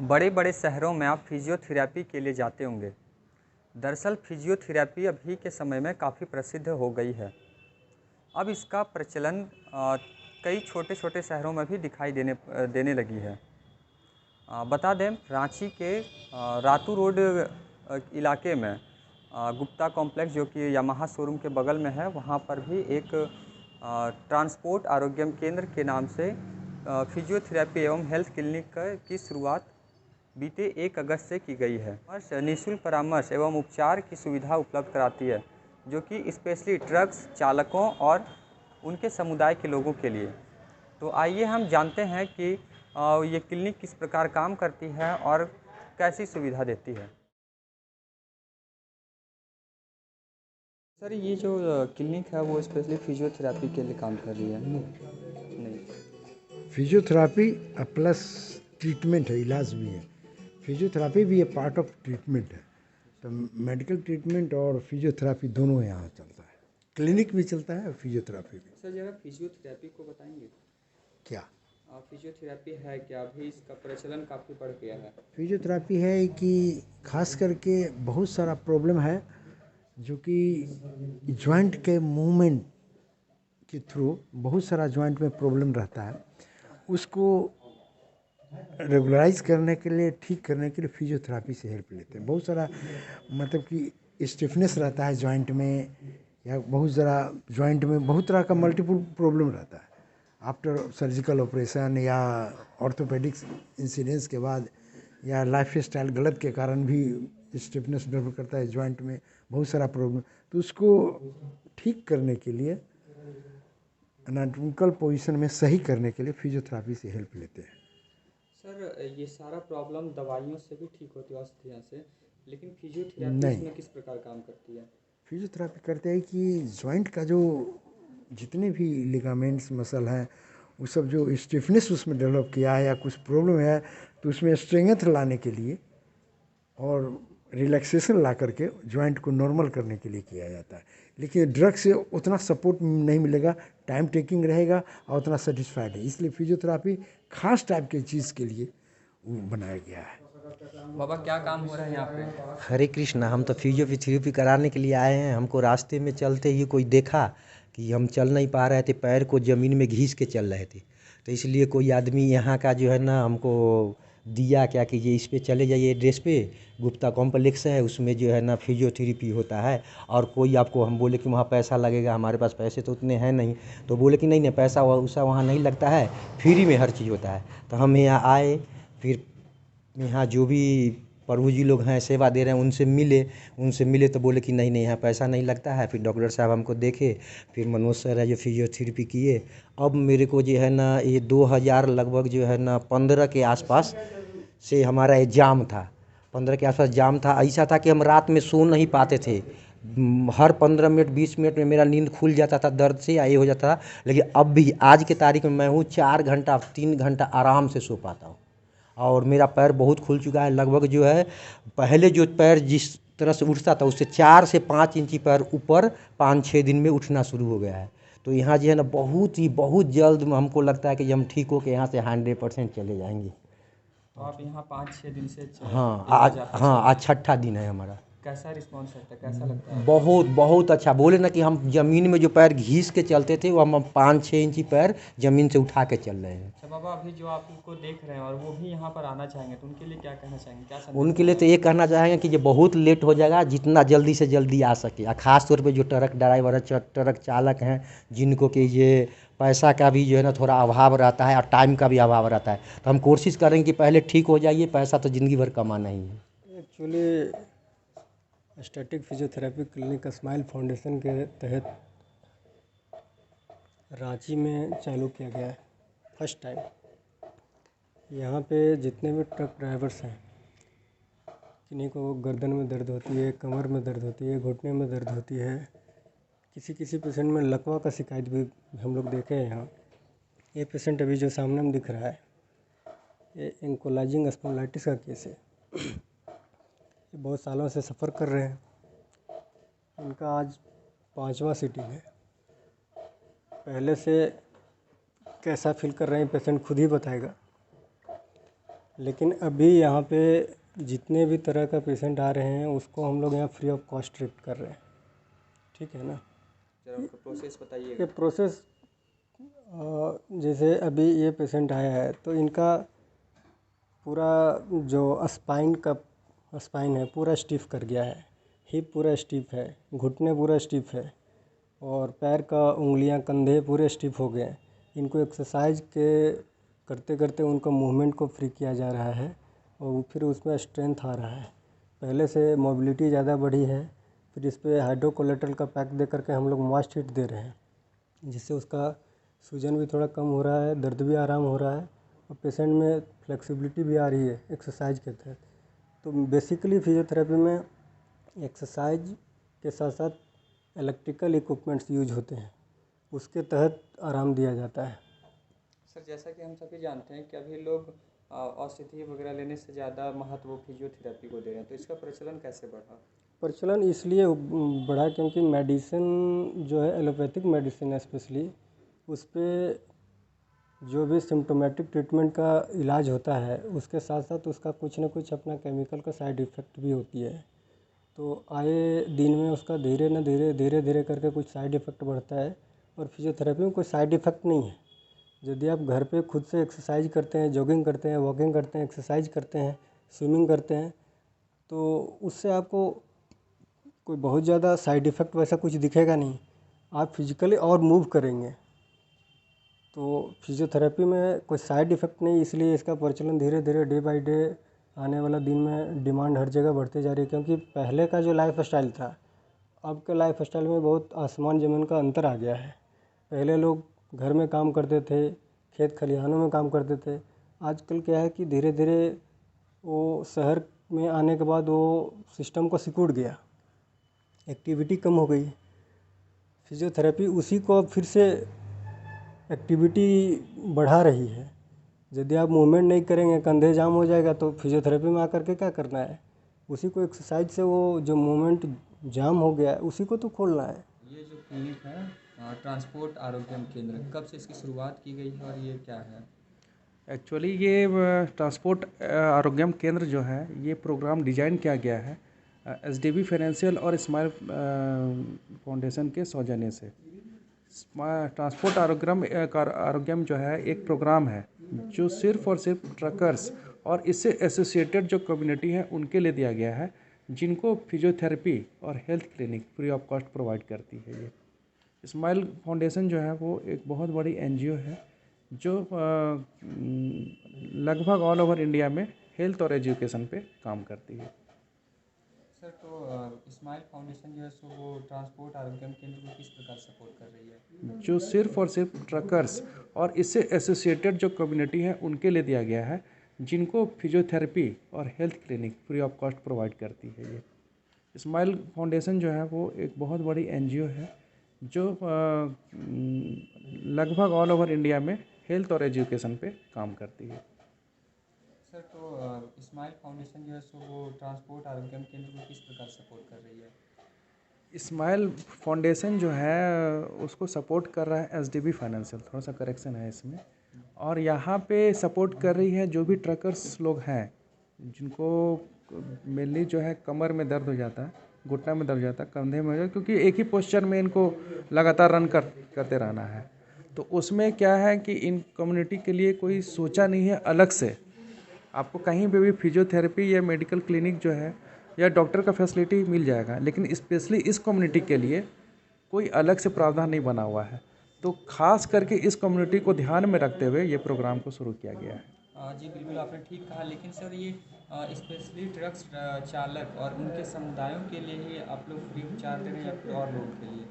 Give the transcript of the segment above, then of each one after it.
बड़े बड़े शहरों में आप फिजियोथेरेपी के लिए जाते होंगे। दरअसल फिजियोथेरेपी अभी के समय में काफ़ी प्रसिद्ध हो गई है। अब इसका प्रचलन कई छोटे छोटे शहरों में भी दिखाई देने लगी है। बता दें, रांची के रातू रोड इलाके में गुप्ता कॉम्प्लेक्स, जो कि यामाहा शोरूम के बगल में है, वहाँ पर भी एक ट्रांसपोर्ट आरोग्यम केंद्र के नाम से फिजियोथेरेपी एवं हेल्थ क्लिनिक की शुरुआत बीते 1 अगस्त से की गई है। निःशुल्क परामर्श एवं उपचार की सुविधा उपलब्ध कराती है, जो कि स्पेशली ड्रग्स चालकों और उनके समुदाय के लोगों के लिए। तो आइए हम जानते हैं कि ये क्लिनिक किस प्रकार काम करती है और कैसी सुविधा देती है। सर, ये जो क्लिनिक है वो स्पेशली फिजियोथेरेपी के लिए काम कर रही है? नहीं। फिजियोथेरापी प्लस ट्रीटमेंट है, इलाज भी है। फिजियोथेरापी भी एक पार्ट ऑफ ट्रीटमेंट है। तो मेडिकल ट्रीटमेंट और फिजियोथेरापी दोनों यहाँ चलता है। क्लिनिक भी चलता है और फिजियोथेरापी भी। सर, जरा फिजियोथेरेपी को बताएंगे? क्या फिजियोथेरेपी है क्या? अभी इसका प्रचलन काफ़ी बढ़ गया है। फिजियोथेरापी है कि खास करके बहुत सारा प्रॉब्लम है जो कि जॉइंट के मूवमेंट के थ्रू बहुत सारा जॉइंट में प्रॉब्लम रहता है, उसको रेगुलराइज करने के लिए, ठीक करने के लिए फिजियोथेरापी से हेल्प लेते हैं। बहुत सारा मतलब कि स्टिफनेस रहता है जॉइंट में, या बहुत ज़रा जॉइंट में बहुत तरह का मल्टीपल प्रॉब्लम रहता है आफ्टर सर्जिकल ऑपरेशन या ऑर्थोपेडिक्स इंसिडेंस के बाद, या लाइफ स्टाइल गलत के कारण भी स्टिफनेस डेवलप करता है जॉइंट में, बहुत सारा प्रॉब्लम। तो उसको ठीक करने के लिए, एनाटॉमिकल पोजीशन में सही करने के लिए फिजियोथेरापी से हेल्प लेते हैं। सर, ये सारा प्रॉब्लम दवाइयों से भी ठीक होती है, औषधियों से, लेकिन फिजियोथेरेपी नहीं, इसमें किस प्रकार काम करती है? फिजियोथेरापी करते हैं कि जॉइंट का जो जितने भी लिगामेंट्स मसल हैं, वो सब जो स्टिफनेस उसमें डेवलप किया है या कुछ प्रॉब्लम है, तो उसमें स्ट्रेंथ लाने के लिए और रिलैक्सेशन ला करके जॉइंट को नॉर्मल करने के लिए किया जाता है। लेकिन ड्रग से उतना सपोर्ट नहीं मिलेगा, टाइम टेकिंग रहेगा और उतना सेटिस्फाइड है। इसलिए फिजियोथेरापी खास टाइप की चीज़ के लिए वो बनाया गया है। बाबा, क्या काम हो रहा है यहाँ पे? हरे कृष्णा, हम तो फिजियोथेरेपी कराने के लिए आए हैं। हमको रास्ते में चलते ही कोई देखा कि हम चल नहीं पा रहे थे, पैर को ज़मीन में घिस के चल रहे थे, तो इसलिए कोई आदमी यहाँ का जो है ना हमको दिया क्या कि ये इस पे चले जाइए, एड्रेस पे गुप्ता कॉम्प्लेक्स है, उसमें जो है ना फिजियोथेरेपी होता है। और कोई आपको, हम बोले कि वहाँ पैसा लगेगा, हमारे पास पैसे तो उतने हैं नहीं, तो बोले कि नहीं नहीं, पैसा वैसा वहाँ नहीं लगता है, फ्री में हर चीज़ होता है। तो हम यहाँ आए, फिर यहाँ जो भी प्रभु जी लोग हैं सेवा दे रहे हैं उनसे मिले तो बोले कि नहीं नहीं, यहाँ पैसा नहीं लगता है। फिर डॉक्टर साहब हमको देखे, फिर मनोज सर है जो फिजियोथेरेपी किए। अब मेरे को जो है ना ये 2000 लगभग जो है ना 15 के आसपास से हमारा एग्जाम था। 15 के आसपास जाम था। ऐसा था कि हम रात में सो नहीं पाते थे। हर 15 मिनट 20 मिनट में मेरा नींद खुल जाता था दर्द से, या ये हो जाता था। लेकिन अब भी आज के तारीख में मैं हूँ 4 घंटा 3 घंटा आराम से सो पाता हूँ। और मेरा पैर बहुत खुल चुका है। लगभग जो है पहले जो पैर जिस तरह से उठता था उससे 4 से 5 इंची पैर ऊपर 5-6 दिन में उठना शुरू हो गया है। तो यहाँ जो है ना बहुत जल्द हमको लगता है कि हम ठीक हो के यहाँ से 100% चले जाएंगे। तो आप यहाँ 5-6 दिन से हाँ इलाज आज, आपका हाँ चल रहा आज है। छठा दिन है हमारा। कैसा रिस्पॉन्स रहता है, कैसा लगता है? बहुत बहुत अच्छा। बोले ना कि हम ज़मीन में जो पैर घिस के चलते थे वो हम 5-6 इंची पैर ज़मीन से उठा के चल रहे हैं। अच्छा बाबा, अभी जो आप उनको देख रहे हैं और वो भी यहाँ पर आना चाहेंगे, तो उनके लिए क्या कहना चाहेंगे, क्या संदेश उनके लिए देना तो ये कहना चाहेंगे कि ये बहुत लेट हो जाएगा, जितना जल्दी से जल्दी आ सके। और ख़ास तौर पे जो ट्रक ड्राइवर है, ट्रक चालक हैं, जिनको कि ये पैसा का भी जो है ना थोड़ा अभाव रहता है और टाइम का भी अभाव रहता है, तो हम कोशिश करेंगे कि पहले ठीक हो जाइए। पैसा तो ज़िंदगी भर कमाना ही है। Actually static physiotherapy clinic smile foundation के तहत रांची में चालू किया गया है फर्स्ट टाइम। यहाँ पे जितने भी ट्रक ड्राइवर्स हैं, किन्हीं को गर्दन में दर्द होती है, कमर में दर्द होती है, घुटने में दर्द होती है, किसी किसी पेशेंट में लकवा का शिकायत भी हम लोग देखे हैं यहाँ। ये पेशेंट अभी जो सामने में दिख रहा है, ये एंकोलाइजिंग स्पॉन्डिलाइटिस का केस है। ये बहुत सालों से सफ़र कर रहे हैं। उनका आज 5वां सीटिंग है। पहले से कैसा फील कर रहे हैं पेशेंट खुद ही बताएगा। लेकिन अभी यहाँ पे जितने भी तरह का पेशेंट आ रहे हैं उसको हम लोग यहाँ फ्री ऑफ कॉस्ट ट्रीट कर रहे हैं, ठीक है ना। प्रोसेस ये प्रोसेस जैसे अभी ये पेशेंट आया है तो इनका पूरा जो स्पाइन है पूरा स्टिफ कर गया है, हिप पूरा स्टिफ है, घुटने पूरा स्टिफ है और पैर का उंगलियां कंधे पूरे स्टिफ हो गए हैं। इनको एक्सरसाइज के करते करते उनका मूवमेंट को फ्री किया जा रहा है और फिर उसमें स्ट्रेंथ आ रहा है। पहले से मोबिलिटी ज़्यादा बढ़ी है। फिर इस पर हाइड्रोकोलेटरल का पैक दे करके हम लोग मॉइस्ट हीट दे रहे हैं, जिससे उसका सूजन भी थोड़ा कम हो रहा है, दर्द भी आराम हो रहा है और पेशेंट में फ्लेक्सिबिलिटी भी आ रही है एक्सरसाइज के तहत। तो बेसिकली फिजियोथेरेपी में एक्सरसाइज के साथ साथ इलेक्ट्रिकल इक्विपमेंट्स यूज होते हैं, उसके तहत आराम दिया जाता है। सर, जैसा कि हम सभी जानते हैं कि अभी लोग औषधि वगैरह लेने से ज़्यादा महत्व फिजियोथेरेपी को दे रहे हैं, तो इसका प्रचलन कैसे बढ़ा? प्रचलन इसलिए बढ़ा क्योंकि मेडिसिन जो है एलोपैथिक मेडिसिन है स्पेशली, उस पर जो भी सिम्टोमेटिक ट्रीटमेंट का इलाज होता है उसके साथ साथ उसका कुछ न कुछ अपना केमिकल का साइड इफ़ेक्ट भी होती है। तो आए दिन में उसका धीरे धीरे करके कुछ साइड इफ़ेक्ट बढ़ता है और फिजियोथेरेपी में कोई साइड इफ़ेक्ट नहीं है। यदि आप घर पे खुद से एक्सरसाइज करते हैं, जॉगिंग करते हैं, वॉकिंग करते हैं, एक्सरसाइज करते हैं, स्विमिंग करते हैं, तो उससे आपको कोई बहुत ज़्यादा साइड इफ़ेक्ट वैसा कुछ दिखेगा नहीं। आप फिजिकली और मूव करेंगे, तो फिजियोथेरेपी में कोई साइड इफ़ेक्ट नहीं, इसलिए इसका प्रचलन धीरे धीरे डे बाय डे आने वाला दिन में डिमांड हर जगह बढ़ते जा रही है। क्योंकि पहले का जो लाइफ स्टाइल था, अब के लाइफ स्टाइल में बहुत आसमान ज़मीन का अंतर आ गया है। पहले लोग घर में काम करते थे, खेत खलिहानों में काम करते थे। आजकल क्या है कि धीरे धीरे वो शहर में आने के बाद वो सिस्टम को सिकुड़ गया, एक्टिविटी कम हो गई। फिजियोथेरेपी उसी को अब फिर से एक्टिविटी बढ़ा रही है। यदि आप मूवमेंट नहीं करेंगे, कंधे जाम हो जाएगा, तो फिजियोथेरेपी में आकर के क्या करना है, उसी को एक्सरसाइज से वो जो मूवमेंट जाम हो गया है उसी को तो खोलना है। ये जो क्लिनिक है ट्रांसपोर्ट आरोग्यम केंद्र, कब से इसकी शुरुआत की गई है और ये क्या है? एक्चुअली ये ट्रांसपोर्ट आरोग्यम केंद्र जो है, ये प्रोग्राम डिजाइन किया गया है एसडीबी फाइनेंशियल और स्माइल फाउंडेशन के सौजन्य से। ट्रांसपोर्ट आरोग्यम जो है एक प्रोग्राम है जो सिर्फ और सिर्फ ट्रकर्स और इससे एसोसिएटेड जो कम्युनिटी है उनके लिए दिया गया है, जिनको फिजियोथेरेपी और health clinic free of cost provide करती है। ये स्माइल फाउंडेशन जो है वो एक बहुत बड़ी एनजीओ है जो लगभग ऑल ओवर इंडिया में हेल्थ और एजुकेशन पे काम करती है। सर, तो स्माइल फाउंडेशन जो है सो वो ट्रांसपोर्ट आरोग्यम केंद्र को किस प्रकार सपोर्ट कर रही है? जो सिर्फ और सिर्फ ट्रकर्स और इससे एसोसिएटेड जो कम्युनिटी है उनके लिए दिया गया है, जिनको फिजियोथेरेपी और health clinic free of cost provide करती है। ये स्माइल फाउंडेशन जो है वो एक बहुत बड़ी एनजीओ है जो लगभग ऑल ओवर इंडिया में हेल्थ और एजुकेशन पे काम करती है। सर, तो स्माइल फाउंडेशन जो है सो वो ट्रांसपोर्ट आरोग्यम केंद्र को किस प्रकार सपोर्ट कर रही है? स्माइल फाउंडेशन जो है उसको सपोर्ट कर रहा है एसडीबी फाइनेंशियल, थोड़ा सा करेक्शन है इसमें, और यहाँ पे सपोर्ट कर रही है जो भी ट्रकर्स लोग हैं जिनको मेनली जो है कमर में दर्द हो जाता है, घुटना में दर्द हो जाता है, कंधे में हो जाता है, क्योंकि एक ही पोस्चर में इनको लगातार रन करते रहना है। तो उसमें क्या है कि इन कम्युनिटी के लिए कोई सोचा नहीं है अलग से। आपको कहीं पे भी फिजियोथेरेपी या मेडिकल क्लिनिक जो है या डॉक्टर का फैसिलिटी मिल जाएगा, लेकिन स्पेशली इस कम्युनिटी के लिए कोई अलग से प्रावधान नहीं बना हुआ है। तो खास करके इस कम्युनिटी को ध्यान में रखते हुए ये प्रोग्राम को शुरू किया गया है। जी बिल्कुल, आपने ठीक कहा, लेकिन सर ये स्पेशली ट्रक्स चालक और उनके समुदायों के लिए ही आप लोग फ्री उपचार दे रहे हैं या फिर और लोगों के लिए?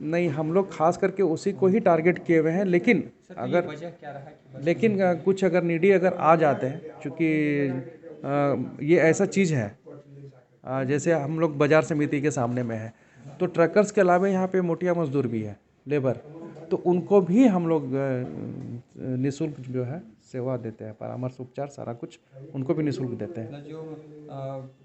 नहीं, हम लोग खास करके उसी को ही टारगेट किए हुए हैं, लेकिन सर, तो अगर वजह क्या रहा कि लेकिन कुछ अगर नीडी अगर आ जाते हैं, क्योंकि ये ऐसा चीज़ है जैसे हम लोग बाजार समिति के सामने में है, तो ट्रकर्स के अलावा यहाँ पे मोटिया मजदूर भी है, लेबर, तो उनको भी हम लोग निःशुल्क जो है सेवा देते हैं, परामर्श उपचार सारा कुछ उनको भी निःशुल्क देते हैं। जो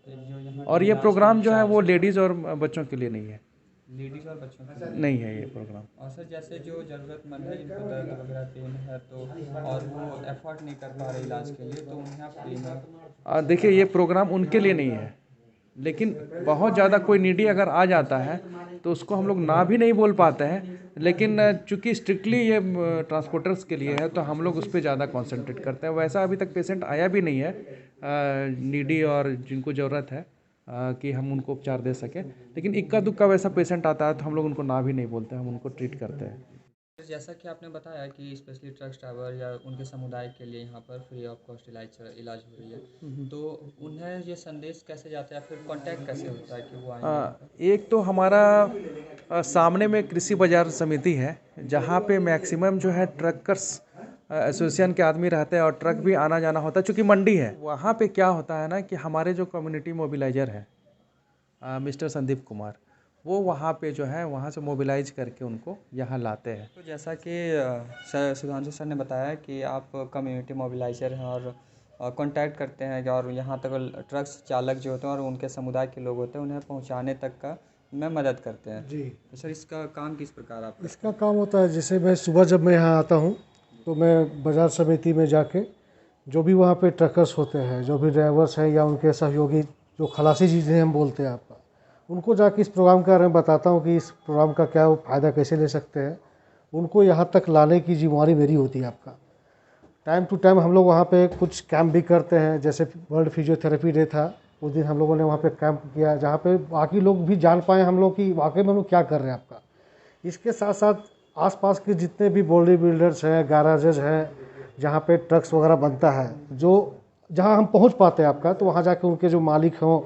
यहाँ और ये प्रोग्राम जो है वो लेडीज़ और बच्चों के लिए नहीं है। लेडीज़ और बच्चों के लिए नहीं है ये प्रोग्राम। और सर जैसे जो ज़रूरतमंद है जिनको दर्द वगैरह पेन है तो और वो एफर्ट नहीं कर पा रहे इलाज के लिए तो उन्हें आप फ्री में देखिए ये प्रोग्राम उनके लिए नहीं है, लेकिन बहुत ज़्यादा कोई नीडी अगर आ जाता है तो उसको हम लोग ना भी नहीं बोल पाते हैं, लेकिन चूंकि स्ट्रिक्टली ये ट्रांसपोर्टर्स के लिए है तो हम लोग उस पर ज़्यादा कंसंट्रेट करते हैं। वैसा अभी तक पेशेंट आया भी नहीं है नीडी और जिनको ज़रूरत है कि हम उनको उपचार दे सकें, लेकिन इक्का दुक्का वैसा पेशेंट आता है तो हम लोग उनको ना भी नहीं बोलते हैं, हम उनको ट्रीट करते हैं। जैसा कि आपने बताया कि स्पेशली ट्रक ड्राइवर या उनके समुदाय के लिए यहाँ पर फ्री ऑफ कॉस्ट इलाज हो रही है, तो उन्हें ये संदेश कैसे जाता है या फिर कांटेक्ट कैसे होता है कि वो आएंगे? एक तो हमारा सामने में कृषि बाजार समिति है जहाँ पे मैक्सिमम जो है ट्रकर्स एसोसिएशन के आदमी रहते हैं और ट्रक भी आना जाना होता है, चूँकि मंडी है। वहाँ पे क्या होता है ना कि हमारे जो कम्युनिटी मोबिलाइजर है मिस्टर संदीप कुमार, वो वहाँ पे जो है वहाँ से मोबिलाइज करके उनको यहाँ लाते हैं। तो जैसा कि सुधांशु सर ने बताया कि आप कम्युनिटी मोबिलाइजर हैं और कांटेक्ट करते हैं और यहाँ तक ट्रक्स चालक जो होते हैं और उनके समुदाय के लोग होते हैं उन्हें पहुँचाने तक का में मदद करते हैं। जी, तो सर इसका काम किस प्रकार आप इसका काम होता है, जैसे मैं सुबह जब मैं यहाँ आता हूँ तो मैं बाज़ार समिति में जाके जो भी वहाँ पे ट्रकर्स होते हैं, जो भी ड्राइवर्स हैं या उनके सहयोगी जो खलासी चीज़ें हम बोलते हैं आपका, उनको जाके इस प्रोग्राम के बारे में बताता हूँ कि इस प्रोग्राम का क्या फ़ायदा कैसे ले सकते हैं। उनको यहाँ तक लाने की जिम्मेवारी मेरी होती है आपका। टाइम टू टाइम हम लोग वहाँ पे कुछ कैंप भी करते हैं, जैसे वर्ल्ड फिजियोथेरेपी डे था उस दिन हम लोगों ने वहाँ पे कैंप किया, जहाँ पे बाकी लोग भी जान पाए हम लोग कि वाकई में हम लोग क्या कर रहे हैं आपका। इसके साथ साथ आसपास के जितने भी बॉडी बिल्डर्स हैं, गैराजेज हैं, जहाँ पे ट्रक्स वगैरह बनता है, जो जहाँ हम पहुँच पाते हैं आपका, तो वहाँ जाके उनके जो मालिक हों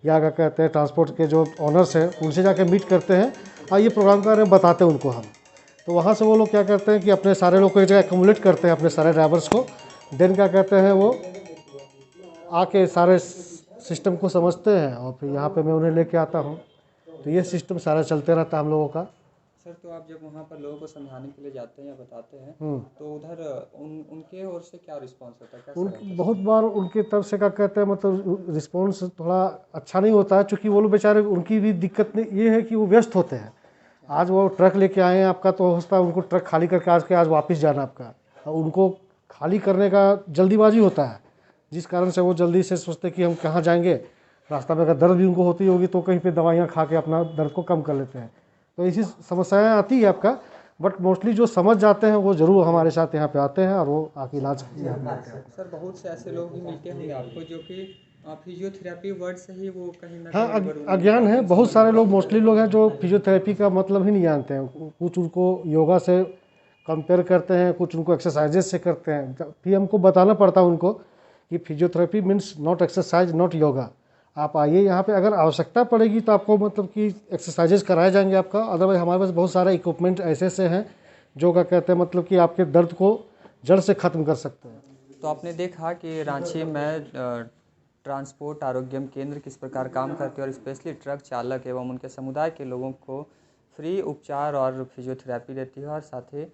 या क्या कहते हैं ट्रांसपोर्ट के जो ऑनर्स हैं उनसे जाके मीट करते हैं और ये प्रोग्राम के बारे में बताते हैं उनको हम। तो वहाँ से वो लोग क्या करते हैं कि अपने सारे लोग को एक जगह एक्यूमुलेट करते हैं, अपने सारे ड्राइवर्स को, देन क्या कहते हैं वो आके सारे सिस्टम को समझते हैं और फिर यहाँ पे मैं उन्हें लेके आता हूँ। तो ये सिस्टम सारा चलते रहता है हम लोगों का। सर तो आप जब वहाँ पर लोगों को समझाने के लिए जाते हैं या बताते हैं तो उधर उनके ओर से क्या रिस्पांस होता है, कैसा रहता है? बहुत बार उनकी तरफ से क्या कहते हैं मतलब रिस्पॉन्स थोड़ा अच्छा नहीं होता है, क्योंकि वो लोग बेचारे उनकी भी दिक्कत नहीं ये है कि वो व्यस्त होते हैं। आज वो ट्रक लेके आए हैं आपका, तो हो सकता है उनको ट्रक खाली करके आज वापस जाना आपका, और उनको खाली करने का जल्दीबाजी होता है, जिस कारण से वो जल्दी से सोचते कि हम कहाँ जाएंगे। रास्ता में अगर दर्द भी उनको होती होगी तो कहीं पे दवाइयाँ खा के अपना दर्द को कम कर लेते हैं। तो ऐसी समस्याएं आती है आपका, बट मोस्टली जो समझ जाते हैं वो ज़रूर हमारे साथ यहाँ पे आते हैं और वो आके इलाज यहाँ पे आते हैं। सर बहुत से ऐसे लोग भी मिलते होंगे आपको जो कि फिजियोथेरेपी वर्ड से ही वो कहीं ना हाँ, कहीं अज्ञान है। बहुत सारे लोग मोस्टली लोग हैं जो फिजियोथेरेपी का मतलब ही नहीं जानते हैं। कुछ उनको योगा से कंपेयर करते हैं, कुछ उनको एक्सरसाइजेस से करते हैं। फिर हमको बताना पड़ता है उनको कि physiotherapy means not exercise, not yoga. आप आइए यहाँ पे, अगर आवश्यकता पड़ेगी तो आपको मतलब कि एक्सरसाइजेस कराए जाएंगे आपका। अदरवाइज हमारे पास बहुत सारे इक्विपमेंट ऐसे हैं जो क्या कहते हैं मतलब कि आपके दर्द को जड़ से ख़त्म कर सकते हैं। तो आपने देखा कि रांची में ट्रांसपोर्ट आरोग्यम केंद्र किस प्रकार काम करते हैं और स्पेशली ट्रक चालक एवं उनके समुदाय के लोगों को फ्री उपचार और फिजियोथेरेपी देती है और साथ ही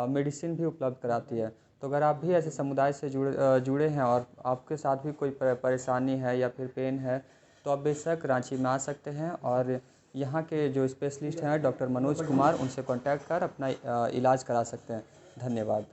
मेडिसिन भी उपलब्ध कराती है। तो अगर आप भी ऐसे समुदाय से जुड़े हैं और आपके साथ भी कोई परेशानी है या फिर पेन है तो आप बेशक रांची में आ सकते हैं और यहाँ के जो स्पेशलिस्ट हैं डॉक्टर मनोज कुमार, उनसे कांटेक्ट कर अपना इलाज करा सकते हैं। धन्यवाद।